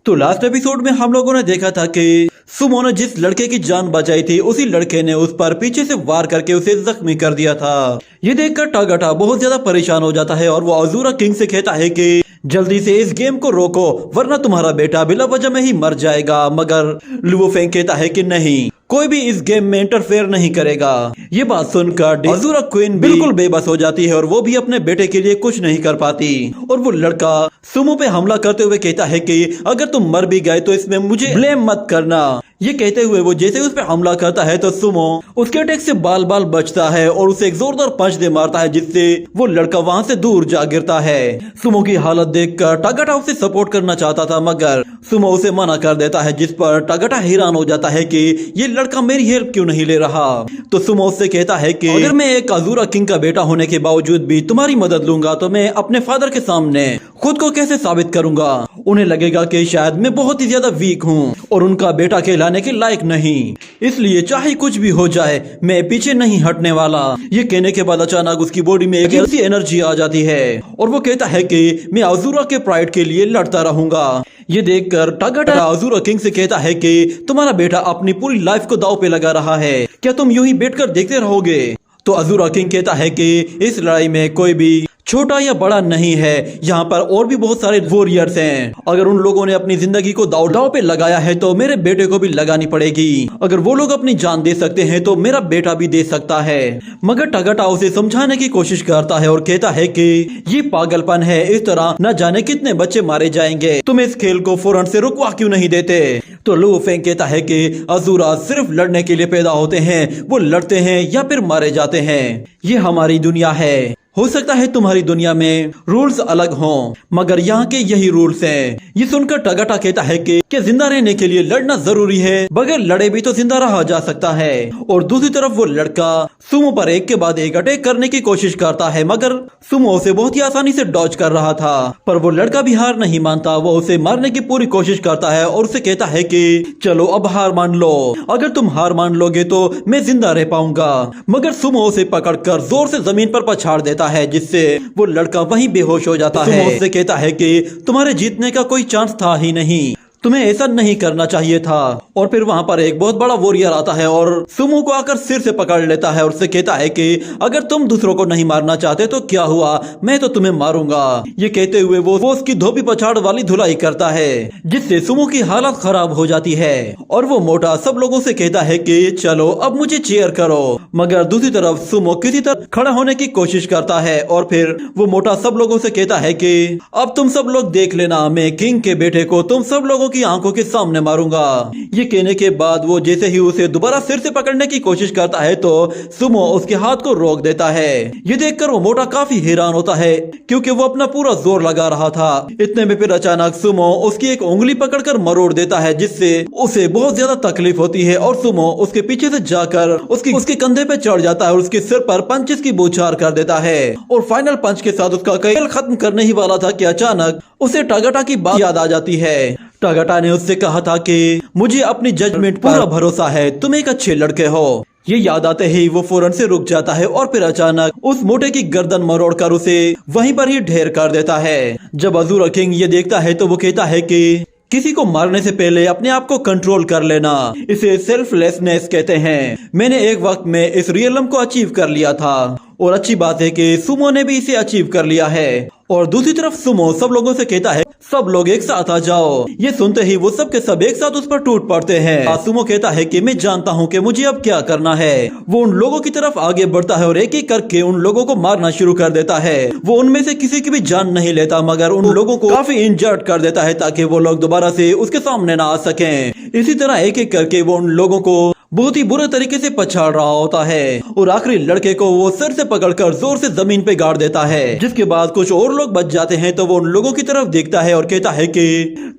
تو last episode میں ہم لوگوں نے دیکھا تھا کہ سمو نے جس لڑکے کی جان بچائی تھی اسی لڑکے نے اس پر پیچھے سے وار کر کے اسے زخمی کر دیا تھا۔ یہ دیکھ کر ٹاگاٹا بہت زیادہ پریشان ہو جاتا ہے اور وہ آزورا کنگ سے کہتا ہے کہ جلدی سے اس گیم کو روکو ورنہ تمہارا بیٹا بلا وجہ میں ہی مر جائے گا، مگر لوو فینگ کہتا ہے کہ نہیں، کوئی بھی اس گیم میں انٹرفیئر نہیں کرے گا۔ یہ بات سن کر آزورا کوئن بالکل بے بس ہو جاتی ہے اور وہ بھی اپنے بیٹے کے لیے کچھ نہیں کر پاتی، اور وہ لڑکا سمو پہ حملہ کرتے ہوئے کہتا ہے کہ اگر تم مر بھی گئے تو اس میں مجھے بلیم مت کرنا۔ یہ کہتے ہوئے وہ جیسے اس پہ حملہ کرتا ہے تو سمو اس کے اٹیک سے بال بال بچتا ہے اور اسے ایک زوردار پنچ دے مارتا ہے جس سے وہ لڑکا وہاں سے دور جا گرتا ہے۔ سمو کی حالت دیکھ کر ٹاگاٹا اسے سپورٹ کرنا چاہتا تھا مگر سمو اسے منع کر دیتا ہے، جس پر ٹاگاٹا حیران ہو جاتا ہے کہ یہ لڑکا میری ہیلپ کیوں نہیں لے رہا۔ تو سمو اس سے کہتا ہے کہ اگر میں ایک آزورا کنگ کا بیٹا ہونے کے باوجود بھی تمہاری مدد لوں گا تو میں اپنے فادر کے سامنے خود کو کیسے ثابت کروں گا؟ انہیں لگے گا کہ شاید میں بہت ہی زیادہ ویک ہوں اور ان کا بیٹا کہلانے کے لائق نہیں، اس لیے چاہے کچھ بھی ہو جائے میں پیچھے نہیں ہٹنے والا۔ یہ کہنے کے بعد اچانک اس کی باڈی میں ایک ایسی انرجی آ جاتی ہے اور وہ کہتا ہے کہ میں آزورا کے پرائڈ کے لیے لڑتا رہوں گا۔ یہ دیکھ کر ٹاگاٹا آزورا کنگ سے کہتا ہے کہ تمہارا بیٹا اپنی پوری لائف کو داؤ پہ لگا رہا ہے، کیا تم یوں ہی بیٹھ کر دیکھتے رہو گے؟ تو آزورا کنگ کہتا ہے کہ اس لڑائی میں کوئی بھی چھوٹا یا بڑا نہیں ہے، یہاں پر اور بھی بہت سارے وارئرز ہیں، اگر ان لوگوں نے اپنی زندگی کو داؤ پہ لگایا ہے تو میرے بیٹے کو بھی لگانی پڑے گی، اگر وہ لوگ اپنی جان دے سکتے ہیں تو میرا بیٹا بھی دے سکتا ہے۔ مگر ٹاگاٹا اسے سمجھانے کی کوشش کرتا ہے اور کہتا ہے کہ یہ پاگل پن ہے، اس طرح نہ جانے کتنے بچے مارے جائیں گے، تم اس کھیل کو فوراً سے رکوا کیوں نہیں دیتے؟ تو لوو فینگ کہتا ہے کہ آزورا صرف لڑنے کے لیے پیدا ہوتے ہیں، وہ لڑتے ہیں یا پھر مارے جاتے ہیں، یہ ہماری دنیا ہے، ہو سکتا ہے تمہاری دنیا میں رولز الگ ہوں مگر یہاں کے یہی رولز ہیں۔ یہ سن کر ٹاگاٹا کہتا ہے کہ زندہ رہنے کے لیے لڑنا ضروری ہے، بغیر لڑے بھی تو زندہ رہا جا سکتا ہے۔ اور دوسری طرف وہ لڑکا سمو پر ایک کے بعد ایک اٹیک کرنے کی کوشش کرتا ہے مگر سمو اسے بہت ہی آسانی سے ڈاج کر رہا تھا، پر وہ لڑکا بھی ہار نہیں مانتا، وہ اسے مارنے کی پوری کوشش کرتا ہے اور اسے کہتا ہے کہ چلو اب ہار مان لو، اگر تم ہار مان لو گے تو میں زندہ رہ پاؤں گا، مگر سمو اسے پکڑ کر زور سے زمین پر پچھاڑ دیتا ہے جس سے وہ لڑکا وہیں بے ہوش ہو جاتا ہے۔ سمو اس سے کہتا ہے کہ تمہارے جیتنے کا کوئی چانس تھا ہی نہیں، تمہیں ایسا نہیں کرنا چاہیے تھا۔ اور پھر وہاں پر ایک بہت بڑا وارئر آتا ہے اور سمو کو آ کر سر سے پکڑ لیتا ہے اور اسے کہتا ہے کہ اگر تم دوسروں کو نہیں مارنا چاہتے تو کیا ہوا، میں تو تمہیں ماروں گا۔ یہ کہتے ہوئے وہ اس کی دھوبی پچھاڑ والی دھلائی کرتا ہے جس سے سمو کی حالت خراب ہو جاتی ہے اور وہ موٹا سب لوگوں سے کہتا ہے کہ چلو اب مجھے چیئر کرو، مگر دوسری طرف سمو کسی طرح کھڑا ہونے کی کوشش کرتا ہے اور پھر وہ موٹا سب لوگوں سے کہتا ہے کہ اب تم سب لوگ دیکھ لینا، میں کنگ کے بیٹے کو تم سب لوگوں کی آنکھوں کے سامنے ماروں گا۔ یہ کہنے کے بعد وہ جیسے ہی اسے دوبارہ سر سے پکڑنے کی کوشش کرتا ہے تو سمو اس کے ہاتھ کو روک دیتا ہے۔ یہ دیکھ کر وہ موٹا کافی حیران ہوتا ہے کیونکہ وہ اپنا پورا زور لگا رہا تھا، اتنے میں پھر اچانک سمو اس کی ایک انگلی پکڑ کر مروڑ دیتا ہے جس سے اسے بہت زیادہ تکلیف ہوتی ہے اور سمو اس کے پیچھے سے جا کر اس کے کندھے پہ چڑھ جاتا ہے اور اس کے سر پر پنچز کی بوچھار کر دیتا ہے اور فائنل پنچ کے ساتھ اس کا کھیل ختم کرنے ہی والا تھا کہ اچانک اسے ٹاگاٹا کی بات یاد آ جاتی ہے۔ ٹاگاٹا نے اس سے کہا تھا کہ مجھے اپنی ججمنٹ پورا بھروسہ ہے، تم ایک اچھے لڑکے ہو۔ یہ یاد آتے ہی وہ فوراً سے رک جاتا ہے اور پھر اچانک اس موٹے کی گردن مروڑ کر اسے وہیں پر ہی ڈھیر کر دیتا ہے۔ جب آزورا کنگ یہ دیکھتا ہے تو وہ کہتا ہے کہ کسی کو مارنے سے پہلے اپنے آپ کو کنٹرول کر لینا، اسے سیلف لیسنس کہتے ہیں۔ میں نے ایک وقت میں اس ریئلم کو اچیو کر لیا تھا اور اچھی بات ہے کہ سمو نے بھی اسے اچیو کر لیا ہے۔ اور دوسری طرف سمو سب لوگوں سے کہتا ہے سب لوگ ایک ساتھ آ جاؤ۔ یہ سنتے ہی وہ سب کے سب ایک ساتھ اس پر ٹوٹ پڑتے ہیں۔ سمو کہتا ہے کہ میں جانتا ہوں کہ مجھے اب کیا کرنا ہے۔ وہ ان لوگوں کی طرف آگے بڑھتا ہے اور ایک ایک کر کے ان لوگوں کو مارنا شروع کر دیتا ہے۔ وہ ان میں سے کسی کی بھی جان نہیں لیتا مگر ان لوگوں کو کافی انجرڈ کر دیتا ہے تاکہ وہ لوگ دوبارہ سے اس کے سامنے نہ آ سکیں۔ اسی طرح ایک ایک کر کے وہ ان لوگوں کو بہت ہی برے طریقے سے پچھاڑ رہا ہوتا ہے اور آخری لڑکے کو وہ سر سے پکڑ کر زور سے زمین پہ گاڑ دیتا ہے، جس کے بعد کچھ اور لوگ بچ جاتے ہیں تو وہ ان لوگوں کی طرف دیکھتا ہے اور کہتا ہے کہ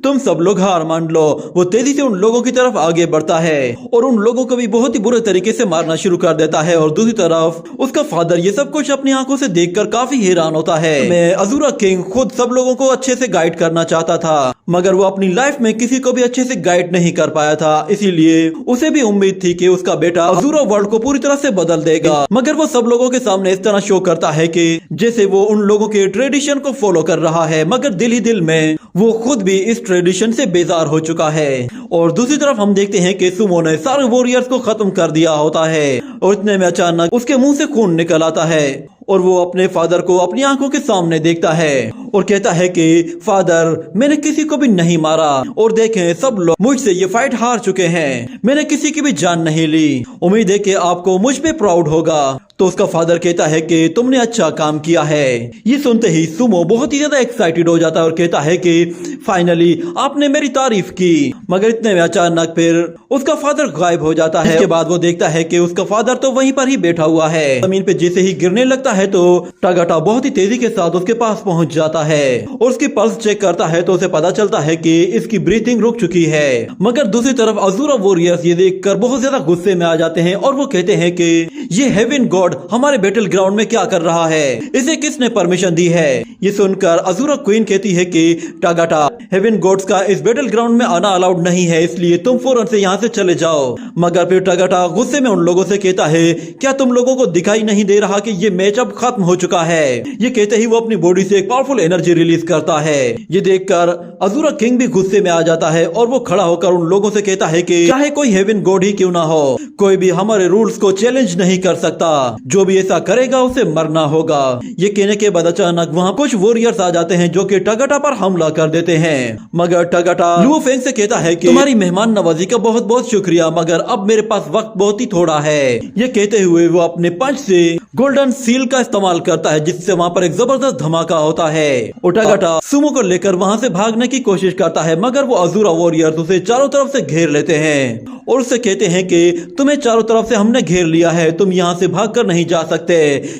تم سب لوگ ہار مان لو۔ وہ تیزی سے ان لوگوں کی طرف آگے بڑھتا ہے اور ان لوگوں کو بھی بہت ہی برے طریقے سے مارنا شروع کر دیتا ہے اور دوسری طرف اس کا فادر یہ سب کچھ اپنی آنکھوں سے دیکھ کر کافی حیران ہوتا ہے۔ میں آزورا کنگ خود سب لوگوں کو اچھے سے گائیڈ کرنا چاہتا تھا مگر وہ اپنی لائف میں کسی کو بھی اچھے سے گائیڈ نہیں کر پایا تھا، اسی لیے اسے بھی امید थी कि उसका बेटा अज़ूरा वर्ल्ड को पूरी तरह से बदल देगा, मगर वो सब लोगों के सामने इस तरह शो करता है कि जैसे वो उन लोगों के ट्रेडिशन को फॉलो कर रहा है, मगर दिल ही दिल में वो खुद भी इस ट्रेडिशन से बेजार हो चुका है। और दूसरी तरफ हम देखते हैं कि सुमो ने सारे वॉरियर्स को खत्म कर दिया होता है और इतने में अचानक उसके मुंह से खून निकल आता है और वो अपने फादर को अपनी आंखों के सामने देखता है और कहता है कि फादर, मैंने किसी को भी नहीं मारा और देखें सब लोग मुझसे ये फाइट हार चुके हैं, मैंने किसी की भी जान नहीं ली, उम्मीद है कि आपको मुझ पे प्राउड होगा। तो उसका फादर कहता है कि तुमने अच्छा काम किया है। ये सुनते ही सुमो बहुत ही ज्यादा एक्साइटेड हो जाता है और कहता है कि फाइनली आपने मेरी तारीफ की, मगर इतने में अचानक फिर उसका फादर गायब हो जाता है। इसके बाद वो देखता है कि उसका फादर तो वहीं पर ही बैठा हुआ है। जमीन पे जैसे ही गिरने लगता है तो टागाटा बहुत ही तेजी के साथ उसके पास पहुंच जाता है और उसकी पल्स चेक करता है तो उसे पता चलता है कि इसकी ब्रीथिंग रुक चुकी है। मगर दूसरी तरफ अज़ूरा वॉरियर्स ये देखकर बहुत ज्यादा गुस्से में आ जाते हैं और वो कहते हैं कि ये हेवन गॉड हमारे बैटल ग्राउंड में क्या कर रहा है, इसे किसने परमिशन दी है। ये सुनकर अज़ूरा क्वीन कहती है कि टागाटा, हेवन गॉड्स का इस बैटल ग्राउंड में आना अलाउड नहीं है, इसलिए तुम फौरन से यहाँ से चले जाओ। मगर फिर टागाटा गुस्से में उन लोगों से कहता है, क्या तुम लोगों को दिखाई नहीं दे रहा कि ये मैच अब खत्म हो चुका है। ये कहते ही वो अपनी बॉडी से एक पावरफुल एनर्जी रिलीज करता है। ये देखकर अज़ूरा किंग भी गुस्से में आ जाता है और वो खड़ा होकर उन लोगों से कहता है कि चाहे कोई हेवन गॉड ही क्यों ना हो, कोई भी हमारे रूल्स को चैलेंज नहीं कर सकता, जो भी ऐसा करेगा उसे मरना होगा। ये कहने के बाद अचानक वहाँ कुछ वॉरियर्स आ जाते हैं जो कि टागाटा पर हमला कर देते हैं। मगर टागाटा लुओ फेंग से कहता है कि तुम्हारी मेहमान नवाजी का बहुत बहुत शुक्रिया, मगर अब मेरे पास वक्त बहुत ही थोड़ा है। ये कहते हुए वो अपने पंच से गोल्डन सील का इस्तेमाल करता है, जिससे वहाँ पर एक जबरदस्त धमाका होता है और टागाटा सुमो को लेकर वहाँ से भागने की कोशिश करता है, मगर वो अज़ूरा वॉरियर्स उसे चारों तरफ से घेर लेते हैं और उससे कहते हैं कि तुम्हें चारों तरफ से हमने घेर लिया है, तुम यहाँ से भागकर नहीं जा सकते,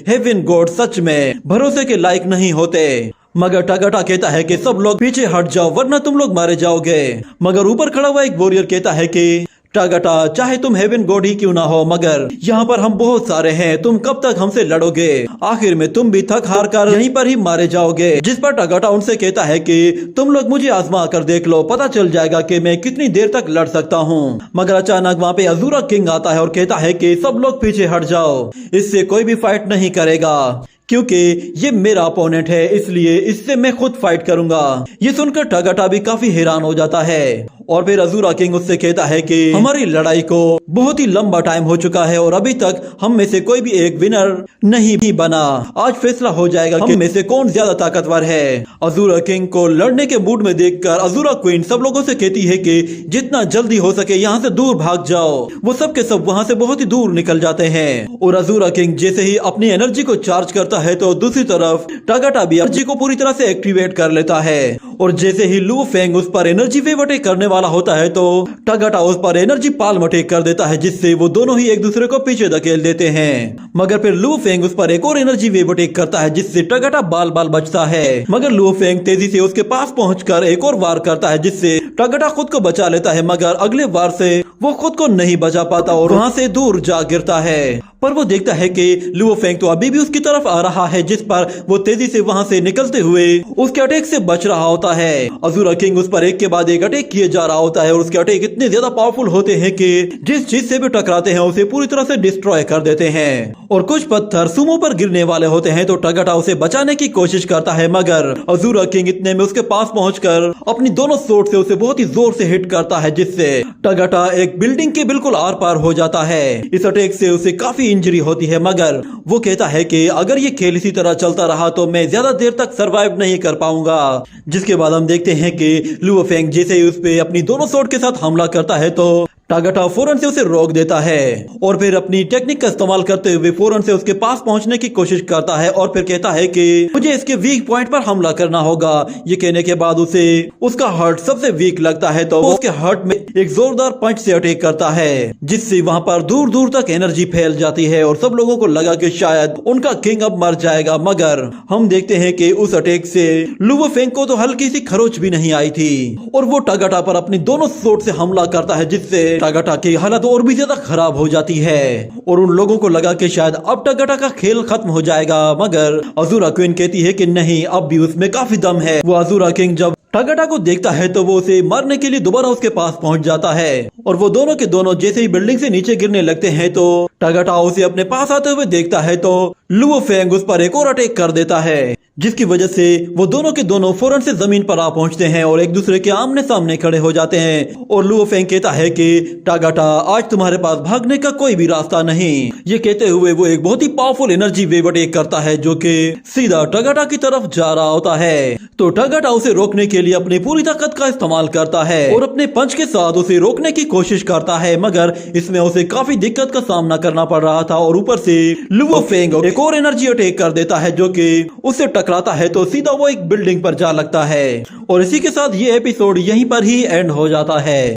हेवन गॉड सच में भरोसे के लायक नहीं होते। मगर टागाटा कहता है कि सब लोग पीछे हट जाओ वरना तुम लोग मारे जाओगे। मगर ऊपर खड़ा हुआ एक वॉरियर कहता है कि टागाटा, चाहे तुम हेवन गॉड ही क्यों ना हो, मगर यहाँ पर हम बहुत सारे हैं, तुम कब तक हमसे लड़ोगे, आखिर में तुम भी थक हार कर यहीं पर ही मारे जाओगे। जिस पर टागाटा उनसे कहता है कि तुम लोग मुझे आजमा कर देख लो, पता चल जाएगा कि मैं कितनी देर तक लड़ सकता हूँ। मगर अचानक वहाँ पे अज़ूरा किंग आता है और कहता है कि सब लोग पीछे हट जाओ, इससे कोई भी फाइट नहीं करेगा, क्योंकि ये मेरा अपोनेंट है, इसलिए इससे मैं खुद फाइट करूंगा। ये सुनकर टागाटा भी काफी हैरान हो जाता है और फिर अज़ूरा किंग उससे कहता है कि हमारी लड़ाई को बहुत ही लंबा टाइम हो चुका है और अभी तक हम में से कोई भी एक विनर नहीं भी बना। आज फैसला हो जाएगा कि हम में से कौन ज्यादा ताकतवर है। अज़ूरा किंग को लड़ने के मूड में देखकर अज़ूरा क्वीन सब लोगों से कहती है कि जितना जल्दी हो सके यहाँ से दूर भाग जाओ। वो सब के सब वहाँ से बहुत ही दूर निकल जाते हैं और अज़ूरा किंग जैसे ही अपनी एनर्जी को चार्ज करता है तो दूसरी तरफ टागाटा भी एनर्जी को पूरी तरह से एक्टिवेट कर लेता है और जैसे ही लुओ फेंग उस पर एनर्जी वेव अटैक करने वाला होता है तो टागाटा उस पर एनर्जी पाल्म अटैक कर देता है, जिससे वो दोनों ही एक दूसरे को पीछे धकेल देते हैं। मगर फिर लुओ फेंग उस पर एक और एनर्जी वेव अटैक करता है, जिससे टागाटा बाल बाल बचता है। मगर लुओ फेंग तेजी से उसके पास पहुंचकर एक और वार करता है, जिससे टागाटा खुद को बचा लेता है, मगर अगले वार से वो खुद को नहीं बचा पाता और वहाँ से दूर जा गिरता है। पर वो देखता है कि लुओ फेंग तो अभी भी उसकी तरफ आ रहा है, जिस पर वो तेजी से वहाँ से निकलते हुए उसके अटैक से बच रहा होता है। अज़ूरा किंग उस पर एक के बाद एक अटैक किए जा रहा होता है और उसके अटैक इतने ज्यादा पावरफुल होते हैं कि जिस चीज से भी टकराते हैं उसे पूरी तरह से डिस्ट्रॉय कर देते हैं और कुछ पत्थर सुमो पर गिरने वाले होते हैं तो टागाटा उसे बचाने की कोशिश करता है, मगर अज़ूरा किंग इतने में उसके पास पहुंचकर अपनी दोनों सोर्ड से उसे बहुत ही जोर से हिट करता है, जिससे टागाटा एक बिल्डिंग के बिल्कुल आर पार हो जाता है। इस अटैक से उसे काफी इंजरी होती है, मगर वो कहता है कि अगर ये खेल इसी तरह चलता रहा तो मैं ज्यादा देर तक सरवाइव नहीं कर पाऊंगा। जिसके बाद हम देखते हैं कि लुओ फेंग जैसे ही उस पे अपनी दोनों स्वॉर्ड के साथ हमला करता है तो टागाटा फौरन से उसे रोक देता है और फिर अपनी टेक्निक का इस्तेमाल करते हुए फौरन से उसके पास पहुंचने की कोशिश करता है और फिर कहता है कि मुझे इसके वीक पॉइंट पर हमला करना होगा। ये कहने के बाद उसे उसका हार्ट सबसे वीक लगता है तो वो उसके हार्ट में एक जोरदार पंच से अटैक करता है, जिससे वहाँ पर दूर दूर तक एनर्जी फैल जाती है और सब लोगों को लगा कि शायद उनका किंग अब मर जाएगा। मगर हम देखते हैं कि उस अटैक से लुओ फेंग को तो हल्की सी खरोच भी नहीं आई थी और वो टागाटा पर अपनी दोनों स्वॉर्ड से हमला करता है, जिससे टागाटा की हालत और भी ज्यादा खराब हो जाती है और उन लोगों को लगा कि शायद अब टागाटा का खेल खत्म हो जाएगा, मगर अज़ूरा क्वीन कहती है कि नहीं, अब भी उसमें काफी दम है। वो अज़ूरा किंग जब टागाटा को देखता है तो वो उसे मारने के लिए दोबारा उसके पास पहुंच जाता है और वो दोनों के दोनों जैसे ही बिल्डिंग से नीचे गिरने लगते हैं तो टागाटा उसे अपने पास आते हुए देखता है तो लुओ फेंग उस पर एक और अटैक कर देता है, जिसकी वजह से वो दोनों के दोनों फौरन से जमीन पर आ पहुंचते हैं और एक दूसरे के आमने सामने खड़े हो जाते हैं। और लुओ फेंग कहता है कि टागाटा, आज तुम्हारे पास भागने का कोई भी रास्ता नहीं। ये कहते हुए वो एक बहुत ही पावरफुल एनर्जी वेव अटैक करता है जो कि सीधा टागाटा की तरफ जा रहा होता है। तो टागाटा उसे रोकने के लिए अपनी पूरी ताकत का इस्तेमाल करता है और अपने पंच के साथ उसे रोकने की कोशिश करता है, मगर इसमें उसे काफी दिक्कत का सामना करना पड़ रहा था और ऊपर से लुओ फेंग एक और एनर्जी अटैक कर देता है जो कि उससे टकराता है तो सीधा वो एक बिल्डिंग पर जा लगता है। और इसी के साथ ये एपिसोड यहीं पर ही एंड हो जाता है।